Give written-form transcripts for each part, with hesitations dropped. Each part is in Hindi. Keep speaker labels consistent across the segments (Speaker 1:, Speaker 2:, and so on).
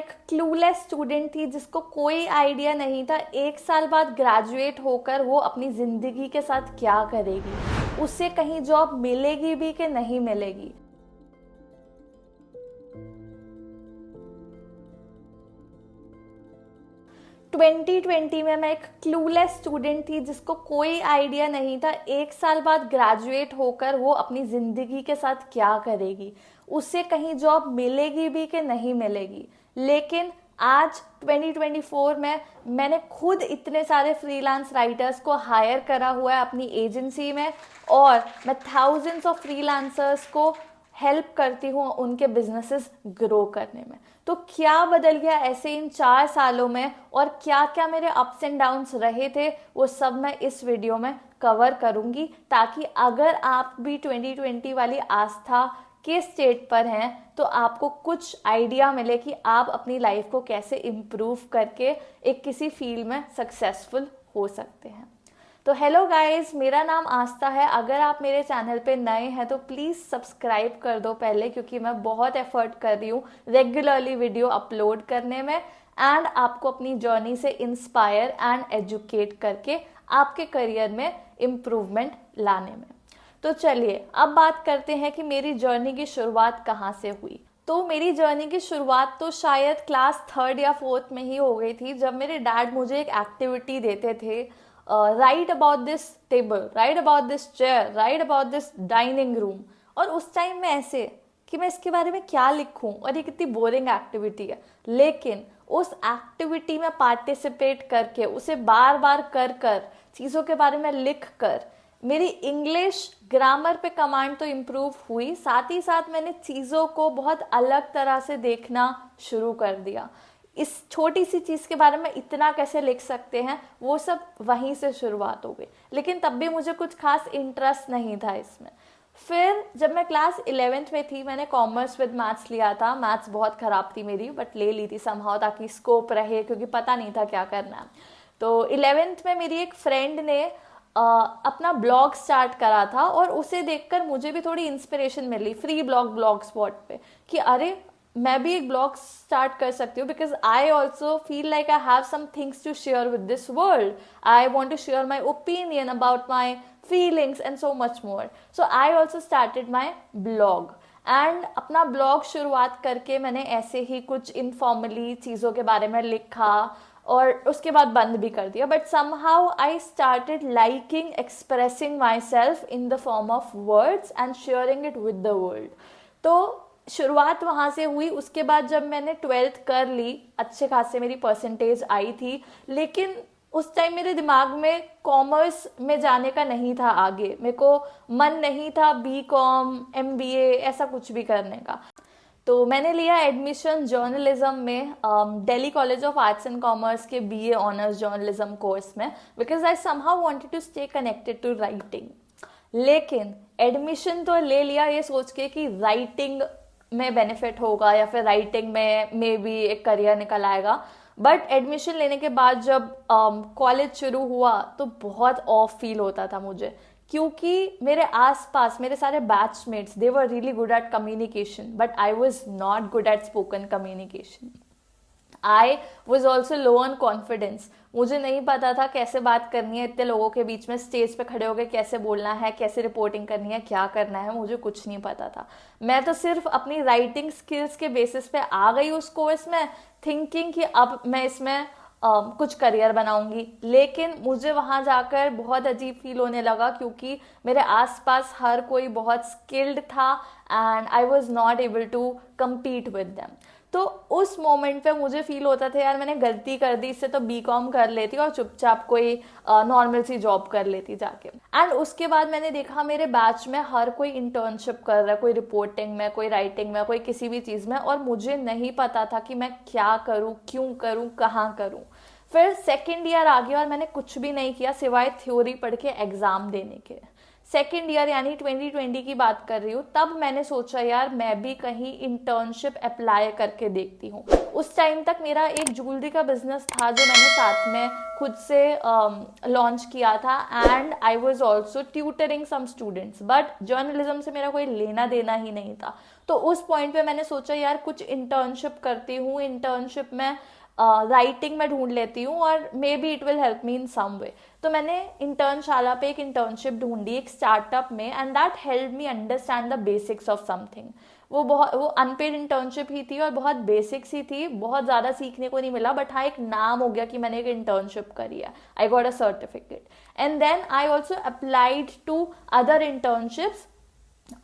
Speaker 1: एक क्लूलेस स्टूडेंट थी जिसको कोई आइडिया नहीं था 1 साल बाद ग्रेजुएट होकर वो अपनी ज़िंदगी के साथ क्या करेगी, उसे कहीं जॉब मिलेगी भी कि नहीं मिलेगी। ट्वेंटी 2020 में मैं एक क्लूलेस स्टूडेंट थी जिसको कोई आइडिया नहीं था 1 साल बाद ग्रेजुएट होकर वो अपनी ज़िंदगी के साथ क्या करेगी, उसे कहीं जॉब मिलेगी भी कि नहीं मिलेगी। लेकिन आज 2024 में मैंने खुद इतने सारे फ्रीलांस राइटर्स को हायर करा हुआ है अपनी एजेंसी में, और मैं थाउजेंड्स ऑफ फ्रीलांसर्स को हेल्प करती हूँ उनके बिजनेसेस ग्रो करने में। तो क्या बदल गया ऐसे इन 4 सालों में, और क्या क्या मेरे अप्स एंड डाउन्स रहे थे, वो सब मैं इस वीडियो में कवर करूँगी, ताकि अगर आप भी 2020 वाली आस्था के स्टेट पर हैं तो आपको कुछ आइडिया मिले कि आप अपनी लाइफ को कैसे इम्प्रूव करके एक किसी फील्ड में सक्सेसफुल हो सकते हैं। तो हेलो गाइस, मेरा नाम आस्था है। अगर आप मेरे चैनल पे नए हैं तो प्लीज़ सब्सक्राइब कर दो पहले, क्योंकि मैं बहुत एफर्ट कर रही हूँ रेगुलरली वीडियो अपलोड करने में एंड आपको अपनी जर्नी से इंस्पायर एंड एजुकेट करके आपके करियर में इम्प्रूवमेंट लाने में। तो चलिए अब बात करते हैं कि मेरी जर्नी की शुरुआत कहाँ से हुई। तो मेरी जर्नी की शुरुआत तो शायद क्लास 3rd या 4th में ही हो गई थी, जब मेरे डैड मुझे एक एक्टिविटी देते थे, right about this table, right about this chair, right about this dining room. और उस टाइम में ऐसे कि मैं इसके बारे में क्या लिखूं और ये कितनी बोरिंग एक्टिविटी है, लेकिन उस एक्टिविटी में पार्टिसिपेट करके उसे बार बार कर कर चीज़ों के बारे में लिख कर मेरी इंग्लिश ग्रामर पे कमांड तो इम्प्रूव हुई, साथ ही साथ मैंने चीज़ों को बहुत अलग तरह से देखना शुरू कर दिया। इस छोटी सी चीज़ के बारे में इतना कैसे लिख सकते हैं, वो सब वहीं से शुरुआत हो गई। लेकिन तब भी मुझे कुछ खास इंटरेस्ट नहीं था इसमें। फिर जब मैं क्लास 11th में थी, मैंने कॉमर्स विद मैथ्स लिया था। मैथ्स बहुत ख़राब थी मेरी, बट ले ली थी समहाउ ताकि स्कोप रहे, क्योंकि पता नहीं था क्या करना है। तो 11th में मेरी एक फ्रेंड ने अपना ब्लॉग स्टार्ट करा था, और उसे देखकर मुझे भी थोड़ी इंस्पिरेशन मिली फ्री ब्लॉग स्पॉट पे, कि अरे मैं भी एक ब्लॉग स्टार्ट कर सकती हूँ, because I also feel like I have some things to share with this world. I want to share my opinion about my feelings and so much more. So I also started my blog, and अपना ब्लॉग शुरुआत करके मैंने ऐसे ही कुछ इनफॉर्मली चीज़ों के बारे में लिखा और उसके बाद बंद भी कर दिया। But somehow I started liking expressing my self in the form of words and sharing it with the world. तो शुरुआत वहाँ से हुई। उसके बाद जब मैंने 12th कर ली, अच्छे खासे मेरी परसेंटेज आई थी, लेकिन उस टाइम मेरे दिमाग में कॉमर्स में जाने का नहीं था आगे। मेरे को मन नहीं था BCom MBA ऐसा कुछ भी करने का। तो मैंने लिया एडमिशन जर्नलिज्म में Delhi college of arts and commerce के BA ऑनर्स जर्नलिज्म कोर्स में, because I somehow wanted to stay connected to writing. लेकिन एडमिशन तो ले लिया ये सोच के कि राइटिंग में बेनिफिट होगा या फिर राइटिंग में मे बी एक करियर निकल आएगा। बट एडमिशन लेने के बाद जब कॉलेज शुरू हुआ तो बहुत ऑफ फील होता था मुझे, क्योंकि मेरे आसपास मेरे सारे batchmates they were really good at communication, but I was not good at spoken communication. I was also low on confidence. मुझे नहीं पता था कैसे बात करनी है इतने लोगों के बीच में, स्टेज पे खड़े होकर कैसे बोलना है, कैसे रिपोर्टिंग करनी है, क्या करना है, मुझे कुछ नहीं पता था। मैं तो सिर्फ अपनी राइटिंग स्किल्स के बेसिस पे आ गई उस कोर्स में, थिंकिंग कि अब मैं इसमें कुछ करियर बनाऊंगी। लेकिन मुझे वहाँ जाकर बहुत अजीब फील होने लगा, क्योंकि मेरे आसपास हर कोई बहुत स्किल्ड था and I was not able to compete with them. तो उस मोमेंट पे मुझे फील होता था यार मैंने गलती कर दी, इससे तो BCom कर लेती और चुपचाप कोई नॉर्मल सी जॉब कर लेती जाके। एंड उसके बाद मैंने देखा मेरे बैच में हर कोई इंटर्नशिप कर रहा है, कोई रिपोर्टिंग में, कोई राइटिंग में, कोई किसी भी चीज़ में, और मुझे नहीं पता था कि मैं क्या करूँ, क्यों करूँ, कहाँ करूँ। फिर 2nd ईयर आ गया और मैंने कुछ भी नहीं किया सिवाय थ्योरी पढ़ के एग्ज़ाम देने के। 2nd ईयर यानी 2020 की बात कर रही हूँ, तब मैंने सोचा यार मैं भी कहीं इंटर्नशिप अप्लाई करके देखती हूँ। उस टाइम तक मेरा एक ज्वेलरी का बिजनेस था जो मैंने साथ में खुद से लॉन्च किया था, and I was also tutoring some students, but journalism से मेरा कोई लेना देना ही नहीं था। तो उस पॉइंट पे मैंने सोचा यार कुछ इंटर्नशिप करती हूँ, इंटर्नशिप में राइटिंग में ढूंढ लेती हूँ और maybe it will help me in some way. तो मैंने इंटर्नशाला पे एक इंटर्नशिप ढूंढी एक स्टार्टअप में, and that help me understand the basics of something. वो अनपेड इंटर्नशिप ही थी और बहुत बेसिक्स ही थी, बहुत ज़्यादा सीखने को नहीं मिला, बट हाँ एक नाम हो गया कि मैंने एक इंटर्नशिप करी है, I got a certificate. And then I also applied to other internships,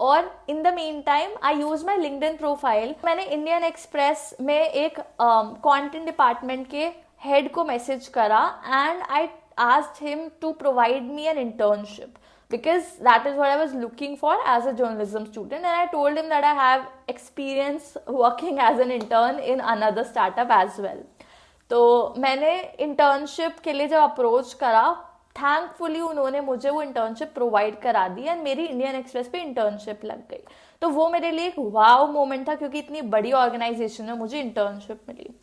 Speaker 1: और in the meantime I use my LinkedIn profile. मैंने इंडियन एक्सप्रेस में एक कंटेंट डिपार्टमेंट के हेड को मैसेज करा and I asked him to provide me an internship because that is what I was looking for as a journalism student, and I told him that I have experience working as an intern in another startup as well. तो मैंने इंटर्नशिप के लिए जब अप्रोच करा, थैंकफुली उन्होंने मुझे वो इंटर्नशिप प्रोवाइड करा दी एंड मेरी इंडियन एक्सप्रेस पे इंटर्नशिप लग गई। तो वो मेरे लिए एक वाव मोमेंट था, क्योंकि इतनी बड़ी ऑर्गेनाइजेशन में मुझे इंटर्नशिप मिली।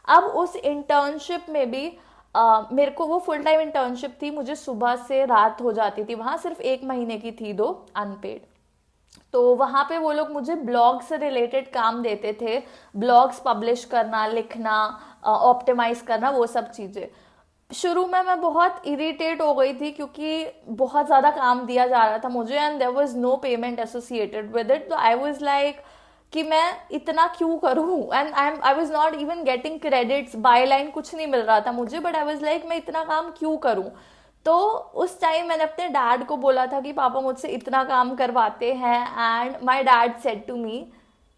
Speaker 1: अब उस इंटर्नशिप में भी मेरे को वो फुल टाइम इंटर्नशिप थी, मुझे सुबह से रात हो जाती थी वहाँ, सिर्फ 1 महीने की थी, 2 अनपेड। तो वहाँ पे वो लोग मुझे ब्लॉग से रिलेटेड काम देते थे, ब्लॉग्स पब्लिश करना, लिखना, ऑप्टिमाइज करना, वो सब चीज़ें। शुरू में मैं बहुत इरिटेट हो गई थी क्योंकि बहुत ज़्यादा काम दिया जा रहा था मुझे and there was no payment associated with it. तो आई वाज लाइक कि मैं इतना क्यों करूँ, and I was not even getting credits, byline कुछ नहीं मिल रहा था मुझे, बट आई वाज लाइक मैं इतना काम क्यों करूँ। तो उस टाइम मैंने अपने डैड को बोला था कि पापा मुझसे इतना काम करवाते हैं, and my dad said to me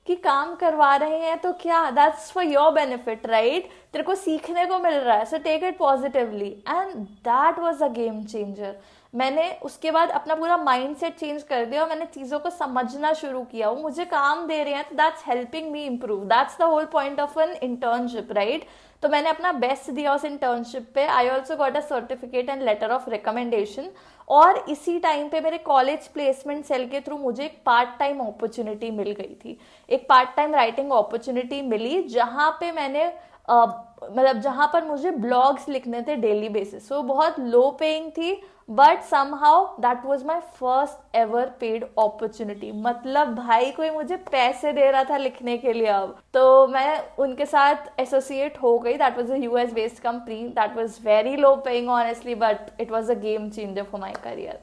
Speaker 1: कि काम करवा रहे हैं तो क्या, that's for your benefit right, तेरे को सीखने को मिल रहा है, so take it positively. And that was a game changer. मैंने उसके बाद अपना पूरा माइंडसेट चेंज कर दिया और मैंने चीज़ों को समझना शुरू किया। वो मुझे काम दे रहे हैं तो that's helping me improve, that's the whole point of an internship right. तो मैंने अपना बेस्ट दिया उस इंटर्नशिप पे। I also got a certificate and letter of recommendation. और इसी टाइम पे मेरे कॉलेज प्लेसमेंट सेल के थ्रू मुझे एक पार्ट टाइम अपॉर्चुनिटी मिल गई थी, एक पार्ट टाइम राइटिंग अपॉर्चुनिटी मिली, जहाँ पे मैंने मतलब जहाँ पर मुझे ब्लॉग्स लिखने थे डेली बेसिस। वो बहुत लो पेइंग थी, but somehow that was my first ever paid opportunity. मतलब भाई कोई मुझे पैसे दे रहा था लिखने के लिए। अब तो मैं उनके साथ एसोसिएट हो गई। That was a US based company, that was very low paying honestly, but it was a game changer for my career.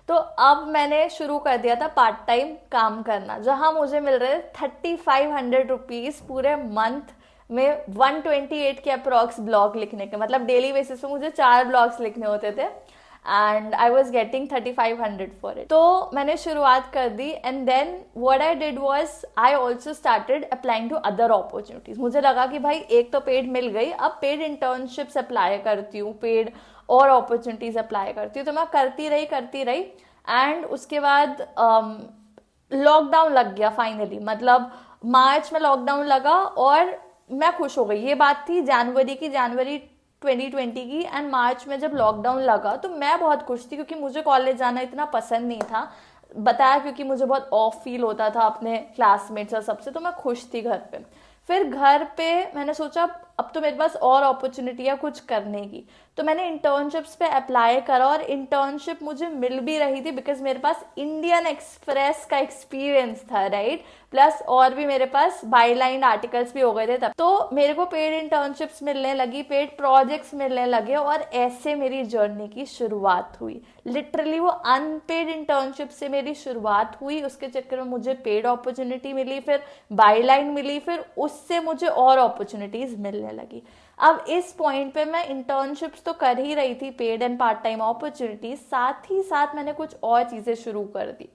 Speaker 1: तो अब मैंने शुरू कर दिया था पार्ट टाइम काम करना, जहाँ मुझे मिल रहे 3500 रुपीज़ पूरे मंथ में 128 के अप्रॉक्स ब्लॉग लिखने के। मतलब डेली बेसिस पे मुझे 4 ब्लॉग्स लिखने होते थे and I was getting 3500 for it. तो मैंने शुरुआत कर दी and then what I did was I also started applying to other opportunities. मुझे लगा कि भाई एक तो पेड मिल गई, अब पेड इंटर्नशिप्स अप्लाई करती हूँ, पेड और अपॉर्चुनिटीज अप्लाई करती हूँ। तो मैं करती रही एंड उसके बाद लॉकडाउन लग गया फाइनली। मतलब मार्च में लॉकडाउन लगा और मैं खुश हो गई। ये बात थी जनवरी 2020 की, एंड मार्च में जब लॉकडाउन लगा तो मैं बहुत खुश थी क्योंकि मुझे कॉलेज जाना इतना पसंद नहीं था, बताया क्योंकि मुझे बहुत ऑफ फील होता था अपने क्लासमेट्स और सबसे। तो मैं खुश थी घर पे। फिर घर पे मैंने सोचा अब तो मेरे पास और अपॉर्चुनिटी है कुछ करने की। तो मैंने इंटर्नशिप्स पे अप्लाई करा और इंटर्नशिप मुझे मिल भी रही थी बिकॉज मेरे पास इंडियन एक्सप्रेस का एक्सपीरियंस था राइट, प्लस और भी मेरे पास बाईलाइन आर्टिकल्स भी हो गए थे तब। तो मेरे को पेड इंटर्नशिप्स मिलने लगी, पेड प्रोजेक्ट्स मिलने लगे और ऐसे मेरी जर्नी की शुरुआत हुई। लिटरली वो अनपेड इंटर्नशिप से मेरी शुरुआत हुई, उसके चक्कर में मुझे पेड अपॉर्चुनिटी मिली, फिर बाईलाइन मिली, फिर उससे मुझे और अपॉर्चुनिटीज मिलने लगी। अब इस पॉइंट पे मैं इंटर्नशिप्स तो कर ही रही थी, paid and part time opportunities, साथ ही साथ मैंने कुछ और चीजें शुरू कर दी।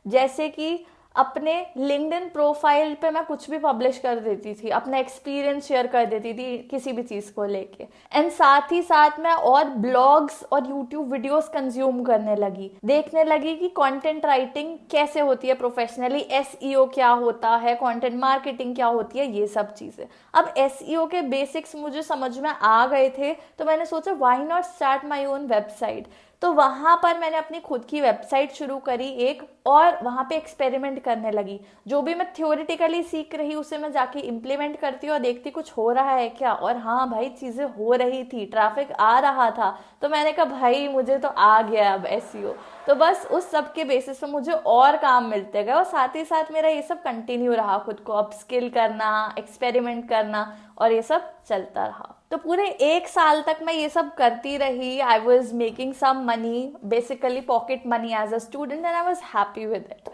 Speaker 1: जैसे कि अपने लिंक्डइन प्रोफाइल पे मैं कुछ भी पब्लिश कर देती थी, अपना एक्सपीरियंस शेयर कर देती थी किसी भी चीज़ को लेके, एंड साथ ही साथ मैं और ब्लॉग्स और यूट्यूब वीडियोस कंज्यूम करने लगी, देखने लगी कि कंटेंट राइटिंग कैसे होती है प्रोफेशनली, एसईओ क्या होता है, कंटेंट मार्केटिंग क्या होती है, ये सब चीज़ें। अब एसईओ के बेसिक्स मुझे समझ में आ गए थे तो मैंने सोचा why not start my own website. तो वहाँ पर मैंने अपनी खुद की वेबसाइट शुरू करी एक, और वहाँ पे एक्सपेरिमेंट करने लगी। जो भी मैं थ्योरेटिकली सीख रही उसे मैं जाके इम्प्लीमेंट करती और देखती कुछ हो रहा है क्या। और हाँ भाई, चीज़ें हो रही थी, ट्रैफिक आ रहा था। तो मैंने कहा भाई मुझे तो आ गया अब एसईओ। तो बस उस सब के बेसिस पे मुझे और काम मिलते गए, और साथ ही साथ मेरा ये सब कंटिन्यू रहा, खुद को अपस्किल करना, एक्सपेरिमेंट करना, और ये सब चलता रहा। तो पूरे 1 साल तक मैं ये सब करती रही। I was making some money, basically pocket money as a student, and I was happy with it.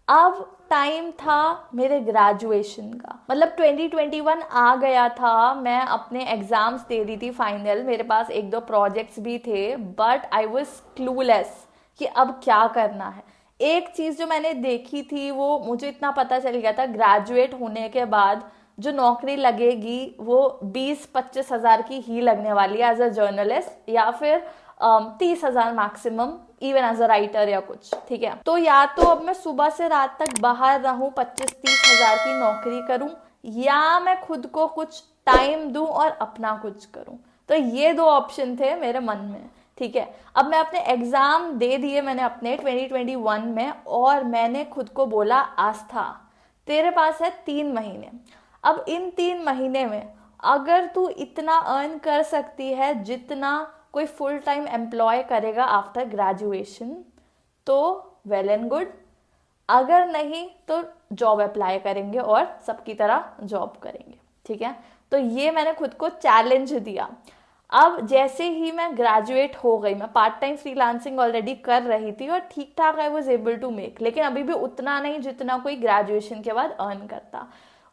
Speaker 1: अब टाइम था मेरे ग्रेजुएशन का, मतलब 2021 आ गया था। मैं अपने एग्जाम्स दे रही थी फाइनल, मेरे पास 1-2 प्रोजेक्ट्स भी थे, बट आई वॉज क्लूलेस कि अब क्या करना है। एक चीज़ जो मैंने देखी थी, वो मुझे इतना पता चल गया था, ग्रेजुएट होने के बाद जो नौकरी लगेगी वो 20-25 हज़ार की ही लगने वाली है एज अ जर्नलिस्ट, या फिर 30 हज़ार maximum even as a writer या कुछ, ठीक है। तो या तो अब मैं सुबह से रात तक बाहर रहूं, 25-30 हज़ार की नौकरी करूं, या मैं खुद को कुछ टाइम दूं और अपना कुछ करूं। तो ये 2 ऑप्शन थे मेरे मन में, ठीक है। अब मैं अपने एग्जाम दे दिए मैंने अपने 2021 में, और मैंने खुद को बोला आस्था, तेरे पास है 3 महीने। अब इन 3 महीने में अगर तू इतना अर्न कर सकती है जितना कोई फुल टाइम एम्प्लॉय करेगा आफ्टर ग्रेजुएशन, तो वेल एंड गुड। अगर नहीं तो जॉब अप्लाई करेंगे और सबकी तरह जॉब करेंगे, ठीक है। तो ये मैंने खुद को चैलेंज दिया। अब जैसे ही मैं ग्रेजुएट हो गई, मैं पार्ट टाइम फ्रीलांसिंग ऑलरेडी कर रही थी और ठीक ठाक I was able to make, लेकिन अभी भी उतना नहीं जितना कोई ग्रेजुएशन के बाद अर्न करता।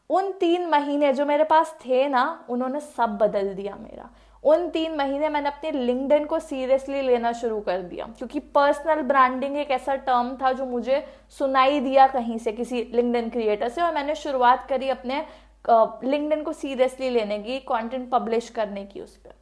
Speaker 1: उन 3 महीने जो मेरे पास थे ना, उन्होंने सब बदल दिया मेरा। उन 3 महीने मैंने अपने लिंक्डइन को सीरियसली लेना शुरू कर दिया, क्योंकि पर्सनल ब्रांडिंग एक ऐसा टर्म था जो मुझे सुनाई दिया कहीं से, किसी लिंक्डइन क्रिएटर से, और मैंने शुरुआत करी अपने लिंक्डइन को सीरियसली लेने की, कंटेंट पब्लिश करने की उस पर,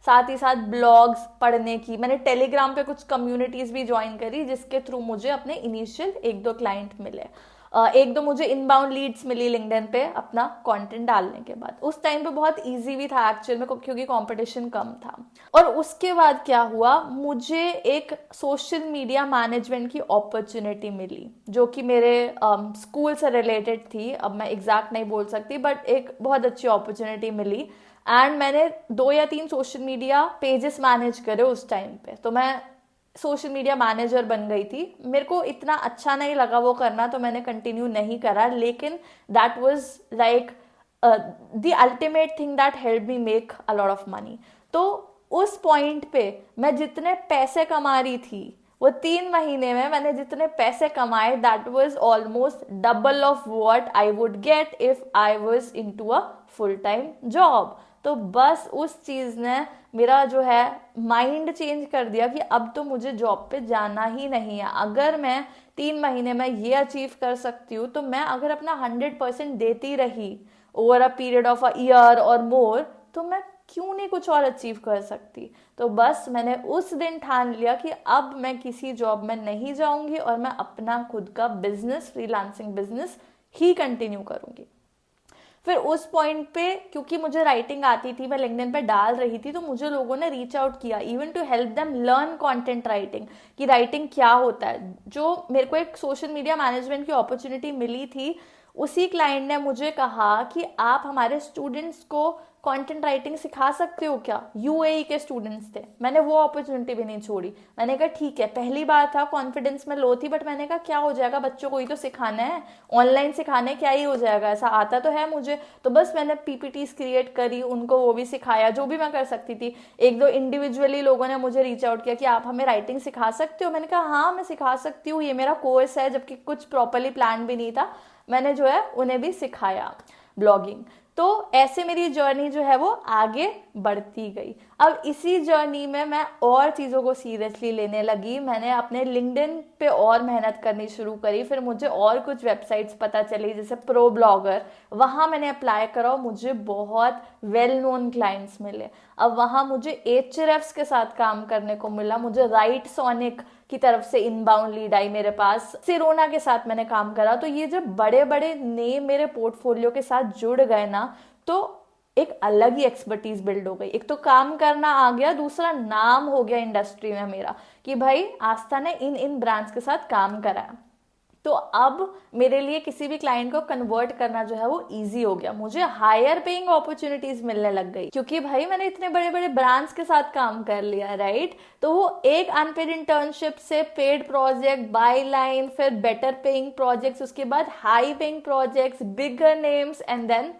Speaker 1: साथ ही साथ ब्लॉग्स पढ़ने की। मैंने टेलीग्राम पे कुछ कम्युनिटीज भी ज्वाइन करी, जिसके थ्रू मुझे अपने इनिशियल 1-2 क्लाइंट मिले, 1-2 मुझे इनबाउंड लीड्स मिली लिंक्डइन पे अपना कंटेंट डालने के बाद। उस टाइम पे बहुत इजी भी था एक्चुअल में, क्योंकि कंपटीशन कम था। और उसके बाद क्या हुआ, मुझे एक सोशल मीडिया मैनेजमेंट की अपॉर्चुनिटी मिली, जो कि मेरे स्कूल से रिलेटेड थी। अब मैं एग्जैक्ट नहीं बोल सकती, बट एक बहुत अच्छी अपॉर्चुनिटी मिली, एंड मैंने 2 या 3 सोशल मीडिया पेजेस मैनेज करे उस टाइम पे। तो मैं सोशल मीडिया मैनेजर बन गई थी। मेरे को इतना अच्छा नहीं लगा वो करना, तो मैंने कंटिन्यू नहीं करा, लेकिन that was like the ultimate thing that help me make a lot of money. तो उस पॉइंट पे मैं जितने पैसे कमा रही थी, वो 3 महीने में मैंने जितने पैसे कमाए, that was almost double of what I would get if I was into a full time job. तो बस उस चीज़ ने मेरा जो है माइंड चेंज कर दिया कि अब तो मुझे जॉब पे जाना ही नहीं है। अगर मैं 3 महीने में ये अचीव कर सकती हूँ, तो मैं अगर अपना 100% देती रही over a period of a year और मोर, तो मैं क्यों नहीं कुछ और अचीव कर सकती। तो बस मैंने उस दिन ठान लिया कि अब मैं किसी जॉब में नहीं जाऊंगी, और मैं अपना खुद का बिजनेस, फ्रीलांसिंग बिजनेस ही कंटिन्यू करूंगी। फिर उस पॉइंट पे, क्योंकि मुझे राइटिंग आती थी, मैं लिंक्डइन पे डाल रही थी, तो मुझे लोगों ने रीच आउट किया even to help them learn content writing, कि राइटिंग क्या होता है। जो मेरे को एक सोशल मीडिया मैनेजमेंट की अपॉर्चुनिटी मिली थी, उसी क्लाइंट ने मुझे कहा कि आप हमारे स्टूडेंट्स को कंटेंट राइटिंग सिखा सकते हो क्या। यूएई के स्टूडेंट्स थे। मैंने वो अपॉर्चुनिटी भी नहीं छोड़ी। मैंने कहा ठीक है, पहली बार था, कॉन्फिडेंस में लो थी, बट मैंने कहा क्या हो जाएगा, बच्चों को ही तो सिखाना है, ऑनलाइन सिखाने क्या ही हो जाएगा, ऐसा आता तो है मुझे। तो बस मैंने पीपीटीज क्रिएट करी, उनको वो भी सिखाया जो भी मैं कर सकती थी। 1-2 इंडिविजुअली लोगों ने मुझे रीच आउट किया कि आप हमें राइटिंग सिखा सकते हो। मैंने कहा हाँ मैं सिखा सकती हूँ, ये मेरा कोर्स है, जबकि कुछ प्रॉपरली प्लान भी नहीं था। मैंने जो है उन्हें भी सिखाया ब्लॉगिंग। तो ऐसे मेरी जर्नी जो है वो आगे बढ़ती गई। अब इसी जर्नी में मैं और चीज़ों को सीरियसली लेने लगी। मैंने अपने लिंक्डइन पे और मेहनत करनी शुरू करी। फिर मुझे और कुछ वेबसाइट्स पता चली, जैसे प्रो ब्लॉगर, वहाँ मैंने अप्लाई करा और मुझे बहुत वेल नोन क्लाइंट्स मिले। अब वहाँ मुझे एचआरएफ्स के साथ काम करने को मिला। मुझे राइट सोनिक की तरफ से इनबाउंड लीड आई मेरे पास। सिरोना के साथ मैंने काम करा। तो ये जब बड़े बड़े नेम मेरे पोर्टफोलियो के साथ जुड़ गए ना, तो एक अलग ही एक्सपर्टीज बिल्ड हो गई। एक तो काम करना आ गया, दूसरा नाम हो गया इंडस्ट्री में मेरा कि भाई आस्था ने इन इन ब्रांड्स के साथ काम करा है। तो अब मेरे लिए किसी भी क्लाइंट को कन्वर्ट करना जो है वो इजी हो गया, मुझे हायर पेइंग अपॉर्चुनिटीज मिलने लग गई क्योंकि भाई मैंने इतने बड़े बड़े ब्रांड्स के साथ काम कर लिया, राइट। तो वो एक अनपेड इंटर्नशिप से पेड प्रोजेक्ट, बाय लाइन, फिर बेटर पेइंग प्रोजेक्ट्स, उसके बाद high paying projects, bigger names, and then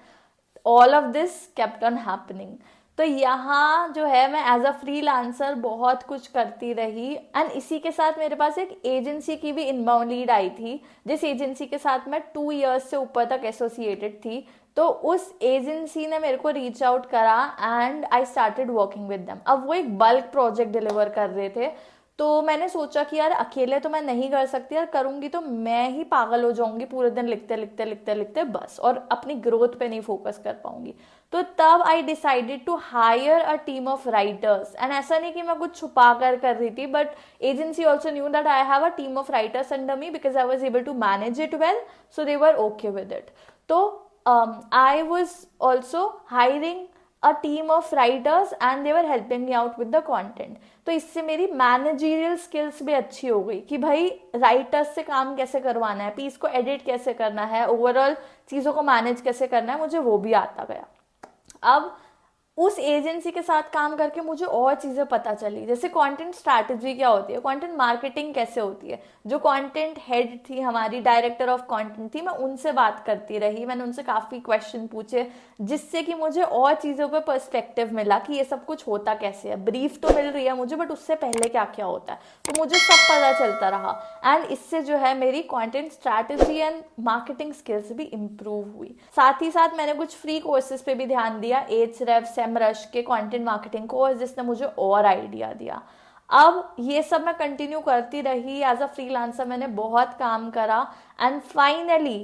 Speaker 1: all of this kept on happening. तो यहाँ जो है मैं एज अ फ्रीलांसर बहुत कुछ करती रही, एंड इसी के साथ मेरे पास एक एजेंसी की भी इनबाउंड लीड आई थी, जिस एजेंसी के साथ मैं 2 इयर्स से ऊपर तक एसोसिएटेड थी। तो उस एजेंसी ने मेरे को रीच आउट करा and I started working with them. अब वो एक बल्क प्रोजेक्ट डिलीवर कर रहे थे, तो मैंने सोचा कि यार अकेले तो मैं नहीं कर सकती, यार करूंगी तो मैं ही पागल हो जाऊंगी, पूरे दिन लिखते लिखते लिखते लिखते बस, और अपनी ग्रोथ पे नहीं फोकस कर पाऊंगी। तो तब I decided to hire a team of writers, and ऐसा नहीं कि मैं कुछ छुपा कर रही थी, but agency also knew that I have a team of writers under me because I was able to manage it well, so they were okay with it. तो I was also hiring a team of writers and they were helping me out with the content। तो इससे मेरी मैनेजरियल स्किल्स भी अच्छी हो गई कि भाई राइटर्स से काम कैसे करवाना है, पीस को एडिट कैसे करना है, ओवरऑल चीज़ों को मैनेज कैसे करना है, मुझे वो भी आता गया। अब उस एजेंसी के साथ काम करके मुझे और चीज़ें पता चली, जैसे कंटेंट स्ट्रैटेजी क्या होती है, कंटेंट मार्केटिंग कैसे होती है। जो कंटेंट हेड थी हमारी, डायरेक्टर ऑफ कंटेंट थी, मैं उनसे बात करती रही, मैंने उनसे काफ़ी क्वेश्चन पूछे जिससे कि मुझे और चीज़ों पे पर्सपेक्टिव मिला कि ये सब कुछ होता कैसे है। ब्रीफ तो मिल रही है मुझे, बट उससे पहले क्या क्या होता है, तो मुझे सब पता चलता रहा, एंड इससे जो है मेरी content strategy and marketing skills भी इम्प्रूव हुई। साथ ही साथ मैंने कुछ फ्री कोर्सेज पे भी ध्यान दिया, एचरेफ, सेमरश के कंटेंट मार्केटिंग कोर्स, जिसने मुझे और आइडिया दिया। अब ये सब मैं कंटिन्यू करती रही एज अ फ्रीलांसर, मैंने बहुत काम करा, and finally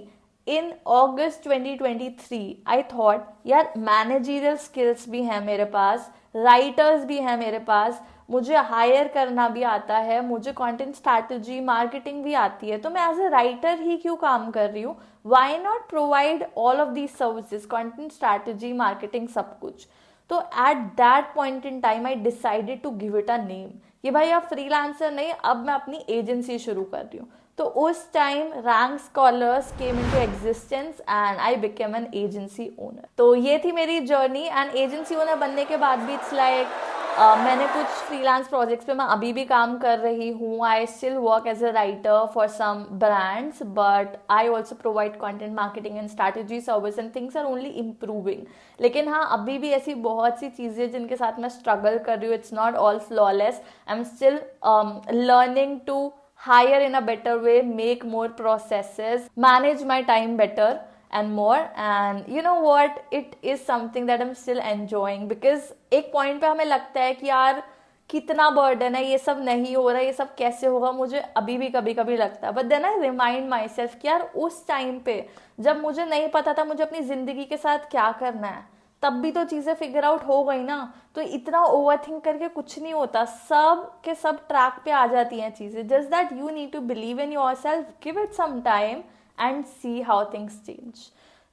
Speaker 1: in August 2023 I thought यार मैनेजरियल स्किल्स भी हैं मेरे पास, राइटर्स भी हैं मेरे पास, मुझे हायर करना भी आता है, मुझे कंटेंट स्ट्रैटेजी मार्केटिंग भी आती है, तो मैं एज ए राइटर ही क्यों काम कर रही हूँ, why not provide all of these services, content strategy, marketing, सब कुछ। तो at that point in time I decided to give it a name कि भाई अब फ्रीलांसर नहीं, अब मैं अपनी एजेंसी शुरू कर रही हूँ। तो उस time rank scholars came into existence and I became an agency owner. तो ये थी मेरी जर्नी, एंड एजेंसी ओनर बनने के बाद भी इट्स लाइक मैंने कुछ फ्रीलांस प्रोजेक्ट्स पे मैं अभी भी काम कर रही हूँ। I still work as a writer for some brands, but I also provide content marketing and strategy service, and things are only improving. लेकिन हाँ, अभी भी ऐसी बहुत सी चीज़ें जिनके साथ मैं स्ट्रगल कर रही हूँ, it's not all flawless, I am still learning to hire in a better way, make more processes, manage my time better and more, and you know what, it is something that I'm still enjoying because एक point पे हमें लगता है कि यार कितना बर्डन है, ये सब नहीं हो रहा, ये सब कैसे होगा, मुझे अभी भी कभी कभी लगता है, but then I remind myself कि यार उस टाइम पे जब मुझे नहीं पता था मुझे अपनी जिंदगी के साथ क्या करना है, तब भी तो चीज़ें फिगर आउट हो गई ना। तो इतना ओवर थिंक करके कुछ नहीं होता, सब के सब ट्रैक पे आ जाती हैं चीज़ें। Just that you need to believe in yourself, give it some time and see how things change.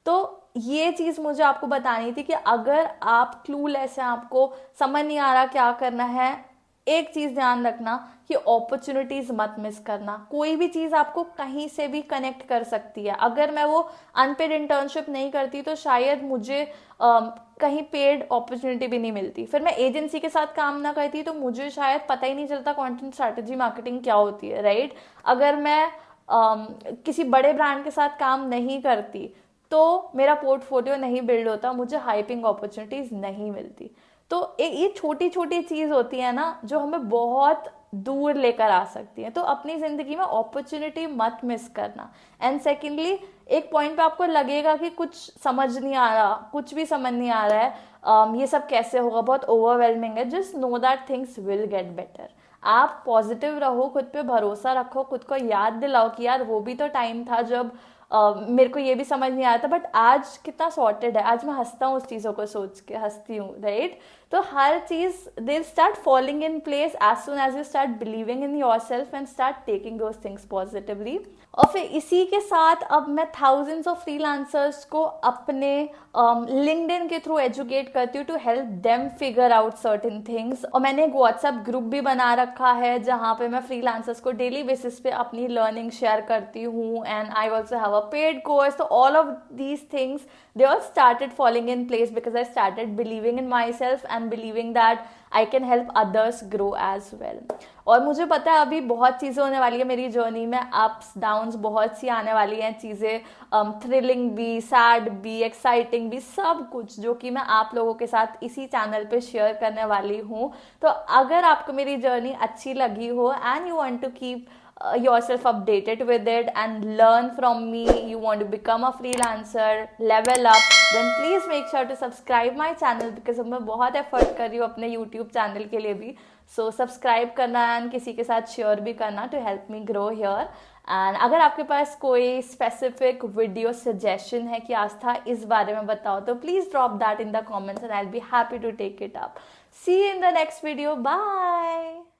Speaker 1: तो ये चीज़ मुझे आपको बतानी थी कि अगर आप क्लूलेस हैं, आपको समझ नहीं आ रहा क्या करना है, एक चीज़ ध्यान रखना कि अपॉर्चुनिटीज मत मिस करना। कोई भी चीज़ आपको कहीं से भी कनेक्ट कर सकती है। अगर मैं वो अनपेड इंटर्नशिप नहीं करती तो शायद मुझे कहीं पेड अपॉर्चुनिटी भी नहीं मिलती, फिर मैं एजेंसी के साथ काम ना करती तो मुझे शायद पता ही नहीं चलता कंटेंट स्ट्रैटेजी मार्केटिंग क्या होती है, राइट। अगर मैं किसी बड़े ब्रांड के साथ काम नहीं करती तो मेरा पोर्टफोलियो नहीं बिल्ड होता, मुझे हाइपिंग अपॉर्चुनिटीज नहीं मिलती। तो ये छोटी छोटी चीज़ होती है ना जो हमें बहुत दूर लेकर आ सकती है। तो अपनी ज़िंदगी में अपॉर्चुनिटी मत मिस करना। एंड सेकेंडली, एक पॉइंट पे आपको लगेगा कि कुछ समझ नहीं आ रहा, कुछ भी समझ नहीं आ रहा है, ये सब कैसे होगा, बहुत ओवरवेलमिंग है, just know that things will get better. आप पॉजिटिव रहो, खुद पे भरोसा रखो, खुद को याद दिलाओ कि यार वो भी तो टाइम था जब मेरे को ये भी समझ नहीं आया था, बट आज कितना सॉर्टेड है, आज मैं हंसता हूँ, उस चीज़ों को सोच के हंसती हूँ, राइट। तो हर चीज़ they start falling in place as soon as you start believing in yourself and start taking those things positively. और फिर इसी के साथ अब मैं थाउजेंड्स ऑफ फ्रीलांसर्स को अपने लिंक्डइन के थ्रू एजुकेट करती हूँ to help them figure out certain things. और मैंने एक व्हाट्सएप ग्रुप भी बना रखा है जहाँ पे मैं फ्रीलांसर्स को डेली बेसिस पे अपनी लर्निंग शेयर करती हूँ, and I also have a paid course. तो all of these things they all started falling in place because I started believing in myself and believing that I can help others grow as well। और मुझे पता है अभी बहुत चीज़ें होने वाली है मेरी जर्नी में, अप्स डाउन्स बहुत सी आने वाली हैं चीज़ें, थ्रिलिंग भी, सैड भी, एक्साइटिंग भी, सब कुछ जो कि मैं आप लोगों के साथ इसी चैनल पे शेयर करने वाली हूँ। तो अगर आपको मेरी जर्नी अच्छी लगी हो and you want to keep yourself updated with it and learn from me, you want to become a freelancer, level up, then please make sure to subscribe my channel because अब मैं बहुत एफर्ट कर रही हूँ अपने YouTube चैनल के लिए भी। सो सब्सक्राइब करना एंड किसी के साथ शेयर भी करना to help me grow here. And अगर आपके पास कोई स्पेसिफिक वीडियो सजेशन है कि आस्था इस बारे में बताओ, तो please drop that in the comments and I will be happy to take it up. See you in the next video, bye.